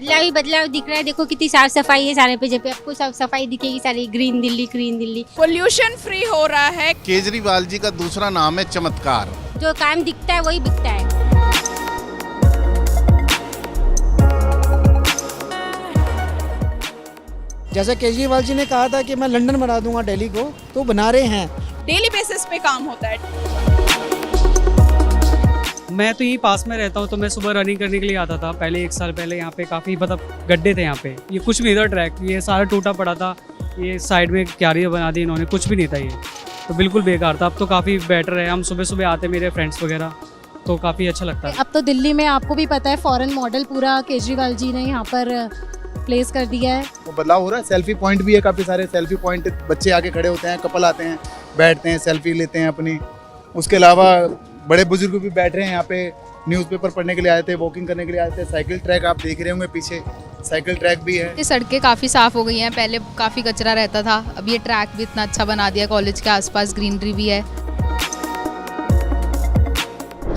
बदलाव दिख रहा है। देखो कितनी साफ सफाई है सारे पे, जब पे आपको साफ सफाई दिखेगी सारी, ग्रीन दिल्ली। पोल्यूशन फ्री हो रहा है। केजरीवाल जी का दूसरा नाम है चमत्कार। जो काम दिखता है वही बिकता है। जैसे केजरीवाल जी ने कहा था कि मैं लंदन बना दूंगा दिल्ली को, तो बना रहे हैं। डेली बेसिस पे काम होता है। मैं तो यहीं पास में रहता हूँ, तो मैं सुबह रनिंग करने के लिए आता था। पहले 1 साल पहले यहाँ पे काफ़ी मतलब गड्ढे थे यहाँ पे, ये कुछ भी नहीं था ट्रैक, ये सारा टूटा पड़ा था। ये साइड में क्यारियाँ बना दी इन्होंने, कुछ भी नहीं था ये, तो बिल्कुल बेकार था। अब तो काफ़ी बेटर है। हम सुबह सुबह आते मेरे फ्रेंड्स वगैरह, तो काफ़ी अच्छा लगता है। अब तो दिल्ली में आपको भी पता है फॉरेन मॉडल पूरा केजरीवाल जी ने यहाँ पर प्लेस कर दिया है। वो बदलाव हो रहा है। सेल्फी पॉइंट भी है, काफ़ी सारे सेल्फी पॉइंट, बच्चे आके खड़े होते हैं, कपल आते हैं, बैठते हैं, सेल्फी लेते हैं अपनी। उसके अलावा बड़े बुजुर्ग भी बैठ रहे हैं यहाँ पे, न्यूज़पेपर पढ़ने के लिए आए थे, वॉकिंग करने के लिए आए थे। साइकिल ट्रैक आप देख रहे होंगे पीछे, साइकिल ट्रैक भी है। ये सड़कें काफ़ी साफ़ हो गई हैं, पहले काफ़ी कचरा रहता था, अब ये ट्रैक भी इतना अच्छा बना दिया, कॉलेज के आसपास ग्रीनरी भी है।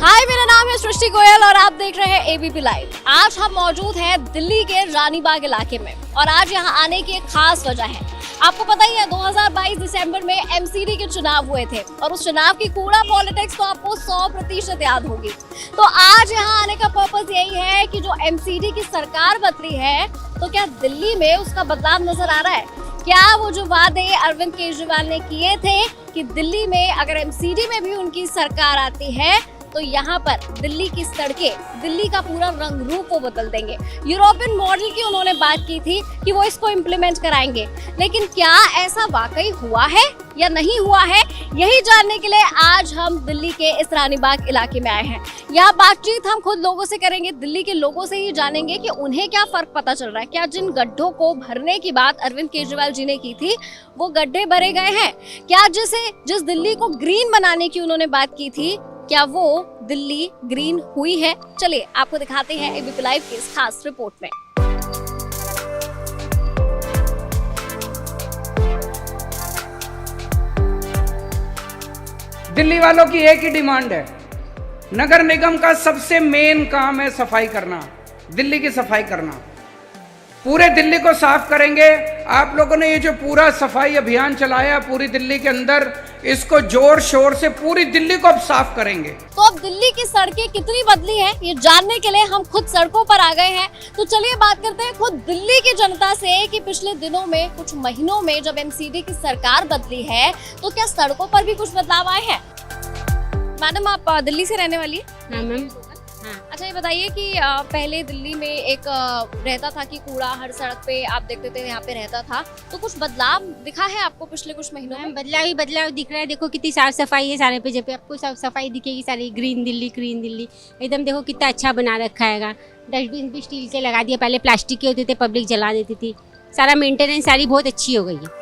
हाय, मेरा नाम है सृष्टि गोयल और आप देख रहे हैं एबीपी लाइव। आज हम मौजूद हैं दिल्ली के रानीबाग इलाके में और आज यहाँ आने की एक खास वजह है। आपको पता ही है 2022 दिसंबर में एमसीडी के चुनाव हुए थे और उस चुनाव की कूड़ा पॉलिटिक्स तो आपको 100% याद होगी। तो आज यहाँ आने का पर्पस यही है कि जो एमसीडी की सरकार बदली है, तो क्या दिल्ली में उसका बदलाव नजर आ रहा है? क्या वो जो वादे अरविंद केजरीवाल ने किए थे कि दिल्ली में अगर एमसीडी में भी उनकी सरकार आती है तो यहाँ पर दिल्ली की सड़कें, दिल्ली का पूरा रंग रूप वो बदल देंगे। यूरोपियन मॉडल की उन्होंने बात की थी कि वो इसको इम्प्लीमेंट कराएंगे, लेकिन क्या ऐसा वाकई हुआ है या नहीं हुआ है, यही जानने के लिए आज हम दिल्ली के इस रानीबाग इलाके में आए हैं। यहाँ बातचीत हम खुद लोगों से करेंगे, दिल्ली के लोगों से ही जानेंगे कि उन्हें क्या फर्क पता चल रहा है। क्या जिन गड्ढों को भरने की बात अरविंद केजरीवाल जी ने की थी वो गड्ढे भरे गए हैं? क्या जिस दिल्ली को ग्रीन बनाने की उन्होंने बात की थी, क्या वो दिल्ली ग्रीन हुई है? चलिए आपको दिखाते हैं एबीपी लाइव की इस खास रिपोर्ट में। दिल्ली वालों की एक ही डिमांड है, नगर निगम का सबसे मेन काम है सफाई करना, दिल्ली की सफाई करना। पूरे दिल्ली को साफ करेंगे। आप लोगों ने ये जो पूरा सफाई अभियान चलाया पूरी दिल्ली के अंदर, इसको जोर शोर से पूरी दिल्ली को अब साफ करेंगे। तो अब दिल्ली की सड़कें कितनी बदली हैं, ये जानने के लिए हम खुद सड़कों पर आ गए हैं। तो चलिए बात करते हैं खुद दिल्ली की जनता से कि पिछले दिनों में, कुछ महीनों में जब एमसीडी की सरकार बदली है तो क्या सड़कों पर भी कुछ बदलाव आए हैं? मैडम, आप दिल्ली से रहने वाली है? हाँ मैम। अच्छा, ये बताइए कि पहले दिल्ली में एक रहता था कि कूड़ा हर सड़क पे आप देखते थे यहाँ पे रहता था, तो कुछ बदलाव दिखा है आपको पिछले कुछ महीनों में? बदलाव दिख रहा है। देखो कितनी साफ सफाई है सारे पे, जब पे आपको साफ सफाई दिखेगी सारी, ग्रीन दिल्ली एकदम। देखो कितना अच्छा बना रखा है। डस्टबिन भी स्टील के लगा दिया, पहले प्लास्टिक के होते थे, पब्लिक जला देती थी। सारा मेंटेनेंस सारी बहुत अच्छी हो गई है।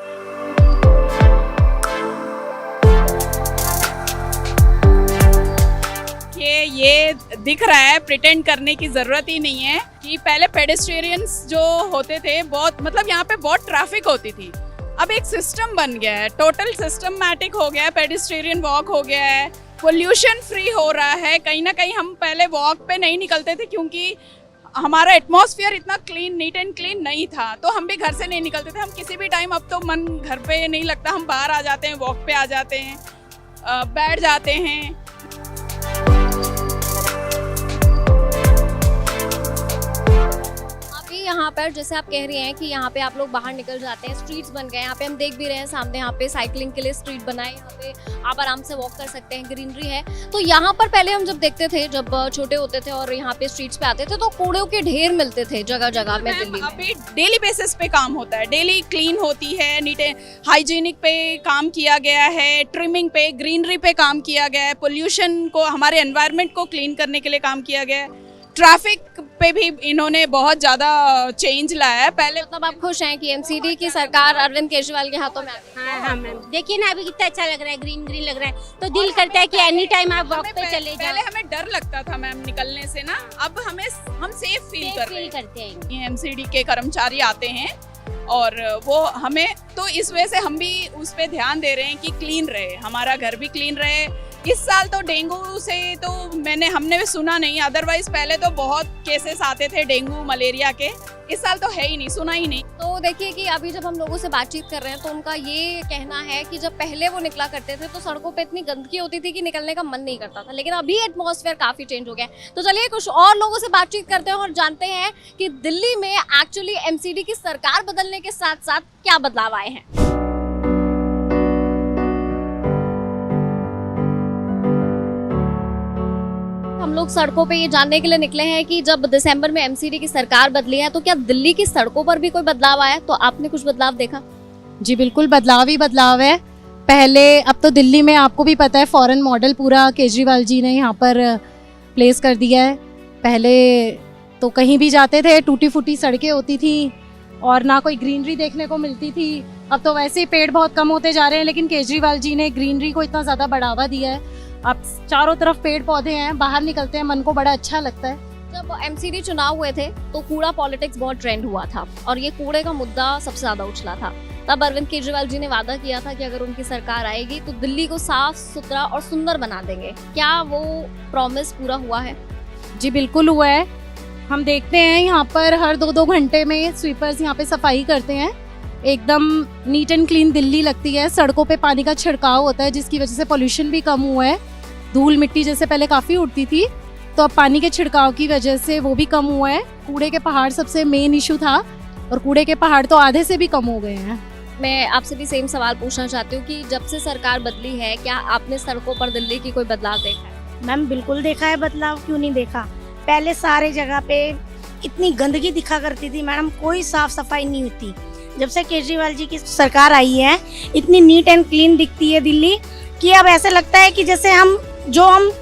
ये दिख रहा है, प्रिटेंड करने की जरूरत ही नहीं है कि पहले पेडेस्ट्रियंस जो होते थे बहुत, मतलब यहाँ पे बहुत ट्रैफिक होती थी। अब एक सिस्टम बन गया है, टोटल सिस्टमैटिक हो गया है, पेडेस्ट्रियन वॉक हो गया है, पोल्यूशन फ्री हो रहा है। कहीं ना कहीं हम पहले वॉक पे नहीं निकलते थे क्योंकि हमारा एटमॉस्फेयर इतना क्लीन, नीट एंड क्लीन नहीं था, तो हम भी घर से नहीं निकलते थे। हम किसी भी टाइम, अब तो मन घर पे नहीं लगता, हम बाहर आ जाते हैं, वॉक पे आ जाते हैं, बैठ जाते हैं। यहाँ पर जैसे आप कह रही हैं कि यहाँ पे आप लोग बाहर निकल जाते हैं, स्ट्रीट्स बन गए, यहाँ पे हम देख भी रहे हैं सामने, यहाँ पे साइकिलिंग के लिए स्ट्रीट बनाए, यहाँ पे आप आराम से वॉक कर सकते हैं, ग्रीनरी है। तो यहाँ पर पहले हम जब देखते थे, जब छोटे होते थे और यहाँ पे स्ट्रीट्स पे आते थे, तो कूड़ों के ढेर मिलते थे जगह जगह में दिल्ली में। अभी डेली बेसिस पे काम होता है, डेली क्लीन होती है, नीट हाइजीनिक पे काम किया गया है, ट्रिमिंग पे, ग्रीनरी पे काम किया गया है, पोल्यूशन को, हमारे एनवायरनमेंट को क्लीन करने के लिए काम किया गया है। ट्रैफिक पे भी इन्होंने बहुत ज्यादा चेंज लाया है। पहले मतलब आप खुश हैं कि एमसीडी की सरकार अरविंद केजरीवाल के हाथों में आ गई? हाँ मैम, देखिए ना अभी कितना अच्छा लग रहा है, ग्रीन लग रहा है, तो दिल करता है कि एनी टाइम आप वॉक पे चले जाओ। पहले हमें डर लगता था मैम निकलने से ना, अब हम सेफ फील करते हैं। एमसीडी के कर्मचारी आते हैं और वो हमें, तो इस वजह से हम भी उस पर ध्यान दे रहे हैं कि क्लीन रहे, हमारा घर भी क्लीन रहे, इस साल तो डेंगू से तो हमने भी सुना नहीं, अदरवाइज पहले तो बहुत केसेस आते थे डेंगू मलेरिया के। इस साल तो है ही नहीं, सुना ही नहीं। तो देखिए कि अभी जब हम लोगों से बातचीत कर रहे हैं तो उनका ये कहना है कि जब पहले वो निकला करते थे तो सड़कों पे इतनी गंदगी होती थी कि निकलने का मन नहीं करता था, लेकिन अभी एटमॉस्फेयर काफी चेंज हो गया है। तो चलिए कुछ और लोगों से बातचीत करते हैं और जानते हैं कि दिल्ली में एक्चुअली एमसीडी की सरकार बदलने के साथ साथ क्या बदलाव आए हैं। हम लोग सड़कों पे ये जानने के लिए निकले हैं कि जब दिसंबर में एमसीडी की सरकार बदली है तो क्या दिल्ली की सड़कों पर भी कोई बदलाव आया? तो आपने कुछ बदलाव देखा? जी बिल्कुल, बदलाव ही बदलाव है। पहले, अब तो दिल्ली में आपको भी पता है फॉरेन मॉडल पूरा केजरीवाल जी ने यहाँ पर प्लेस कर दिया है। पहले तो कहीं भी जाते थे टूटी फूटी सड़कें होती थी और ना कोई ग्रीनरी देखने को मिलती थी। अब तो वैसे ही पेड़ बहुत कम होते जा रहे हैं, लेकिन केजरीवाल जी ने ग्रीनरी को इतना ज़्यादा बढ़ावा दिया है। अब चारों तरफ पेड़ पौधे हैं, बाहर निकलते हैं मन को बड़ा अच्छा लगता है। जब एमसीडी चुनाव हुए थे तो कूड़ा पॉलिटिक्स बहुत ट्रेंड हुआ था और ये कूड़े का मुद्दा सबसे ज्यादा उछला था। तब अरविंद केजरीवाल जी ने वादा किया था कि अगर उनकी सरकार आएगी तो दिल्ली को साफ सुथरा और सुंदर बना देंगे। क्या वो प्रॉमिस पूरा हुआ है? जी बिल्कुल हुआ है। हम देखते हैं यहाँ पर हर 2-2 घंटे में स्वीपर्स यहाँ पे सफाई करते हैं। एकदम नीट एंड क्लीन दिल्ली लगती है। सड़कों पे पानी का छिड़काव होता है जिसकी वजह से पोल्यूशन भी कम हुआ है। धूल मिट्टी जैसे पहले काफ़ी उड़ती थी तो अब पानी के छिड़काव की वजह से वो भी कम हुआ है। कूड़े के पहाड़ सबसे मेन इशू था और कूड़े के पहाड़ तो आधे से भी कम हो गए हैं। मैं आपसे भी सेम सवाल पूछना चाहती हूँ कि जब से सरकार बदली है क्या आपने सड़कों पर दिल्ली की कोई बदलाव देखा है? मैम बिल्कुल देखा है बदलाव, क्यों नहीं देखा। पहले सारे जगह पे इतनी गंदगी दिखा करती थी मैडम, कोई साफ सफाई नहीं होती। जब से केजरीवाल जी की सरकार आई है इतनी नीट एंड क्लीन दिखती है दिल्ली कि अब ऐसा लगता है कि जैसे हम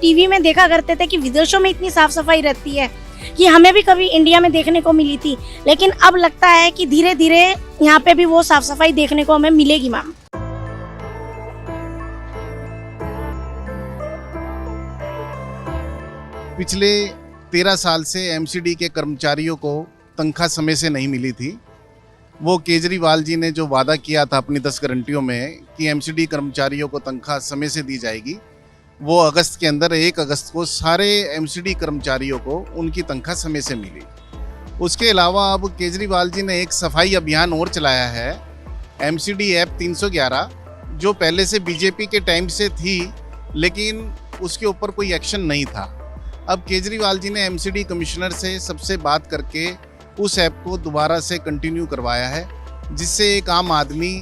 टीवी में देखा करते थे कि विदेशों में इतनी साफ सफाई रहती है कि हमें भी कभी इंडिया में देखने को मिली थी, लेकिन अब लगता है कि धीरे धीरे यहाँ पे भी वो साफ सफाई देखने को हमें मिलेगी मैम। पिछले 13 साल से एमसीडी के कर्मचारियों को तनख्वाह समय से नहीं मिली थी। वो केजरीवाल जी ने जो वादा किया था अपनी 10 गारंटियों में कि एमसीडी कर्मचारियों को तनख्वाह समय से दी जाएगी, वो अगस्त के अंदर 1 अगस्त को सारे एमसीडी कर्मचारियों को उनकी तनख्वाह समय से मिली। उसके अलावा अब केजरीवाल जी ने एक सफाई अभियान और चलाया है, एमसीडी ऐप 311, जो पहले से बीजेपी के टाइम से थी लेकिन उसके ऊपर कोई एक्शन नहीं था। अब केजरीवाल जी ने एमसीडी कमिश्नर से सबसे बात करके उस ऐप को दोबारा से कंटिन्यू करवाया है, जिससे एक आम आदमी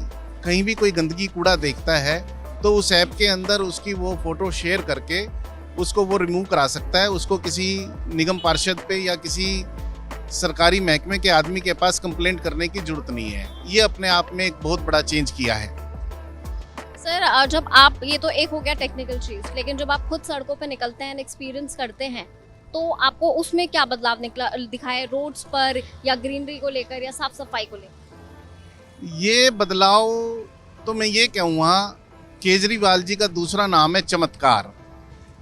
कहीं भी कोई गंदगी कूड़ा देखता है तो उस ऐप के अंदर उसकी वो फ़ोटो शेयर करके उसको वो रिमूव करा सकता है। उसको किसी निगम पार्षद पे या किसी सरकारी महकमे के आदमी के पास कंप्लेंट करने की ज़रूरत नहीं है। ये अपने आप में एक बहुत बड़ा चेंज किया है। सर, जब आप, ये तो एक हो गया टेक्निकल चीज़, लेकिन जब आप खुद सड़कों पे निकलते हैं, एक्सपीरियंस करते हैं, तो आपको उसमें क्या बदलाव दिखाए रोड्स पर या ग्रीनरी को लेकर या साफ सफाई को लेकर? ये बदलाव तो मैं ये कहूँगा, केजरीवाल जी का दूसरा नाम है चमत्कार।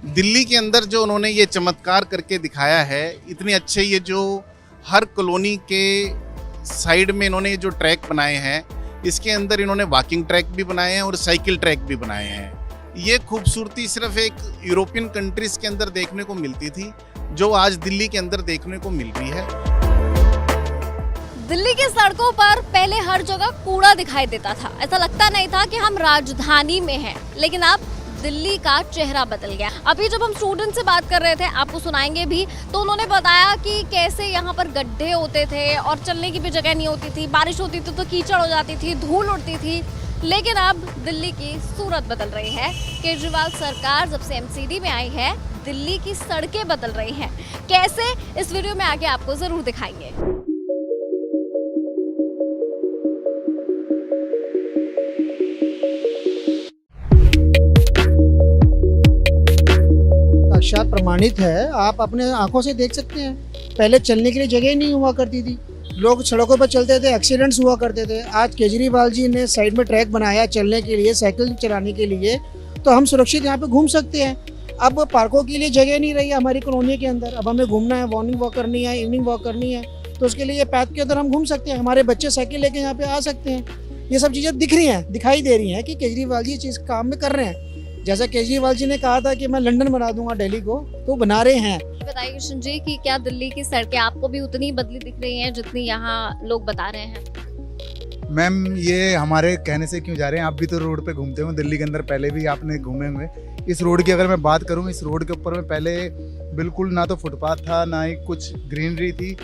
दिल्ली के अंदर जो उन्होंने ये चमत्कार करके दिखाया है, इतने अच्छे, ये जो हर कॉलोनी के साइड में इन्होंने जो ट्रैक बनाए हैं, इसके अंदर इन्होंने वॉकिंग ट्रैक भी बनाए हैं और साइकिल ट्रैक भी बनाए हैं। ये खूबसूरती सिर्फ एक यूरोपियन कंट्रीज के अंदर देखने को मिलती थी, जो आज दिल्ली के अंदर देखने को मिल रही है। दिल्ली की सड़कों पर पहले हर जगह कूड़ा दिखाई देता था, ऐसा लगता नहीं था कि हम राजधानी में हैं, लेकिन अब दिल्ली का चेहरा बदल गया। अभी जब हम स्टूडेंट से बात कर रहे थे, आपको सुनाएंगे भी, तो उन्होंने बताया कि कैसे यहाँ पर गड्ढे होते थे और चलने की भी जगह नहीं होती थी, बारिश होती थी तो कीचड़ हो जाती थी, धूल उड़ती थी। लेकिन अब दिल्ली की सूरत बदल रही है। केजरीवाल सरकार जब से एमसीडी में आई है, दिल्ली की सड़कें बदल रही हैं। कैसे, इस वीडियो में आगे आपको जरूर दिखाएंगे। साक्षात प्रमाणित है, आप अपने आंखों से देख सकते हैं। पहले चलने के लिए जगह ही नहीं हुआ करती थी, लोग सड़कों पर चलते थे, एक्सीडेंट्स हुआ करते थे। आज केजरीवाल जी ने साइड में ट्रैक बनाया चलने के लिए, साइकिल चलाने के लिए, तो हम सुरक्षित यहाँ पे घूम सकते हैं। अब पार्कों के लिए जगह नहीं रही है हमारी कॉलोनी के अंदर। अब हमें घूमना है, मॉर्निंग वॉक करनी है, इवनिंग वॉक करनी है, तो उसके लिए पैथ के अंदर हम घूम सकते हैं। हमारे बच्चे साइकिल लेके यहाँ पे आ सकते हैं। ये सब चीज़ें दिख रही हैं, दिखाई दे रही हैं कि केजरीवाल जी चीज़ काम में कर रहे हैं। जैसा केजरीवाल जी ने कहा था कि मैं लंदन बना दूंगा दिल्ली को, तो बना रहे हैं। बताइए कृष्ण जी कि क्या दिल्ली की सड़कें आपको भी उतनी बदली दिख रही हैं जितनी यहाँ लोग बता रहे हैं? मैम ये हमारे कहने से क्यों जा रहे हैं, आप भी तो रोड पे घूमते हो दिल्ली के अंदर, पहले भी आपने घूमे हुए। इस रोड की अगर मैं बात करूँ, इस रोड के ऊपर में पहले बिल्कुल ना तो फुटपाथ था ना ही कुछ ग्रीनरी थी।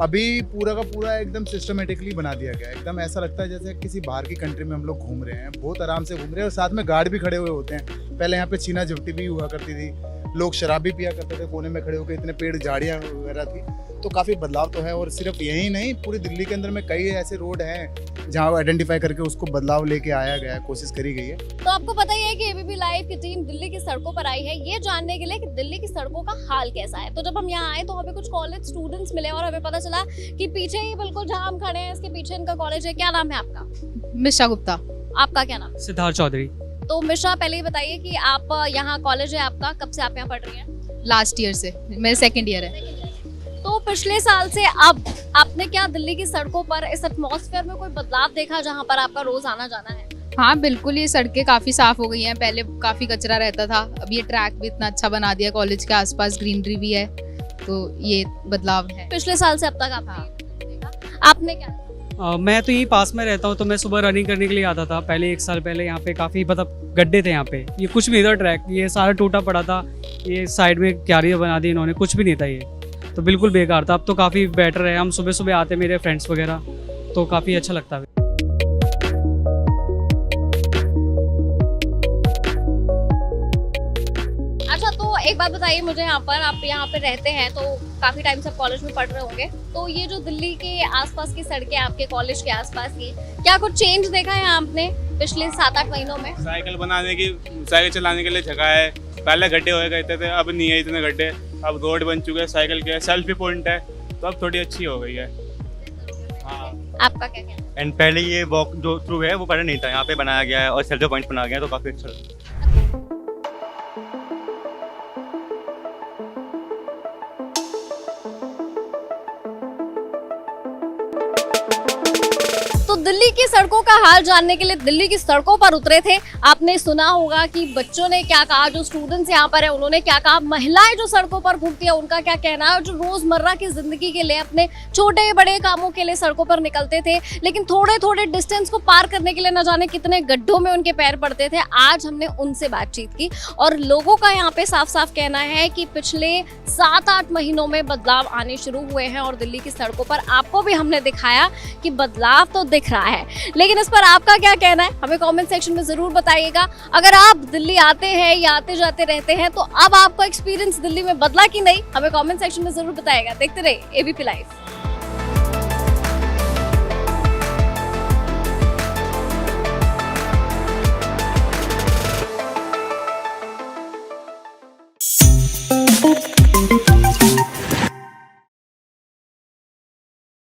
अभी पूरा का पूरा एकदम सिस्टमेटिकली बना दिया गया है। एकदम ऐसा लगता है जैसे किसी बाहर की कंट्री में हम लोग घूम रहे हैं, बहुत आराम से घूम रहे हैं। और साथ में गार्ड भी खड़े हुए होते हैं। पहले यहाँ पे छीना झपटी भी हुआ करती थी, लोग शराब भी पिया करते थे कोने में खड़े होकर, इतने पेड़ झाड़ियाँ वगैरह थी। तो काफ़ी बदलाव तो है। और सिर्फ यही नहीं, पूरी दिल्ली के अंदर में कई ऐसे रोड हैं जहाँ आइडेंटिफाई करके उसको बदलाव लेके आया गया है, कोशिश करी गई है। तो आपको पता ही है कि एबीपी लाइव की टीम दिल्ली की सड़कों पर आई है ये जानने के लिए कि दिल्ली की सड़कों का हाल कैसा है। तो जब हम यहाँ आए तो हमें कुछ कॉलेज स्टूडेंट्स मिले और हमें पता चला कि पीछे ही बिल्कुल जहाँ हम खड़े हैं इसके पीछे इनका कॉलेज है। क्या नाम है आपका? मिश्रा गुप्ता। आपका क्या नाम? सिद्धार्थ चौधरी। तो मिश्रा, पहले ही बताइए कि आप यहाँ कॉलेज है आपका, कब से आप यहाँ पढ़ रही हैं? लास्ट ईयर से, मेरे सेकंड ईयर है। तो पिछले साल से अब आपने क्या दिल्ली की सड़कों पर इस एटमॉस्फेयर में कोई बदलाव देखा जहाँ पर आपका रोज आना जाना है? हाँ बिल्कुल, ये सड़कें काफ़ी साफ हो गई हैं। पहले काफ़ी कचरा रहता था, अब ये ट्रैक भी इतना अच्छा बना दिया, कॉलेज के आसपास ग्रीनरी भी है, तो ये बदलाव है पिछले साल से अब तक आपने देखा? आपने क्या? मैं तो यहीं पास में रहता हूँ, तो मैं सुबह रनिंग करने के लिए आता था। पहले 1 साल पहले यहाँ पे काफ़ी मतलब गड्ढे थे यहाँ पे, ये कुछ भी नहीं था ट्रैक, ये सारा टूटा पड़ा था। ये साइड में क्यारियाँ बना दी इन्होंने, कुछ भी नहीं था, ये तो बिल्कुल बेकार था। अब तो काफ़ी बेटर है। हम सुबह सुबह आते मेरे फ्रेंड्स वगैरह, तो काफ़ी अच्छा लगता है। अच्छा, तो एक बात बताइए मुझे, यहाँ पर आप यहाँ पे रहते हैं तो काफी टाइम से कॉलेज में पढ़ रहे होंगे, तो ये जो दिल्ली के आसपास की सड़कें आपके कॉलेज के आसपास की, क्या कुछ चेंज देखा है आपने पिछले 7-8 महीनों में? साइकिल बनाने की, साइकिल चलाने के लिए जगह है। पहले गड्ढे हुए करते थे, अब नहीं है इतने गड्ढे। अब रोड बन चुके हैं, साइकिल के सेल्फी पॉइंट है, तो अब थोड़ी अच्छी हो गई है। हाँ। आपका क्या कहना है? एंड पहले ये वॉक जो थ्रू है वो पहले नहीं था, यहाँ पे बनाया गया है और सेल्फी पॉइंट बनाया गया है, तो काफ़ी अच्छा लगता है। तो दिल्ली की सड़कों का हाल जानने के लिए दिल्ली की सड़कों पर उतरे थे। आपने सुना होगा कि बच्चों ने क्या कहा, जो स्टूडेंट्स यहाँ पर है उन्होंने क्या कहा, महिलाएं जो सड़कों पर घूमती है उनका क्या कहना है, और जो रोजमर्रा की जिंदगी के लिए अपने छोटे बड़े कामों के लिए सड़कों पर निकलते थे, लेकिन थोड़े थोड़े डिस्टेंस को पार करने के लिए न जाने कितने गड्ढों में उनके पैर पड़ते थे। आज हमने उनसे बातचीत की और लोगों का यहाँ पे साफ साफ कहना है कि पिछले 7-8 महीनों में बदलाव आने शुरू हुए हैं और दिल्ली की सड़कों पर आपको भी हमने दिखाया कि बदलाव तो दिख रहा है। लेकिन इस पर आपका क्या कहना है हमें कमेंट सेक्शन में जरूर बताइएगा। अगर आप दिल्ली आते हैं या आते जाते रहते हैं तो अब आपका एक्सपीरियंस दिल्ली में बदला कि नहीं, हमें कमेंट सेक्शन में जरूर बताइएगा। देखते रहिए एबीपी लाइव।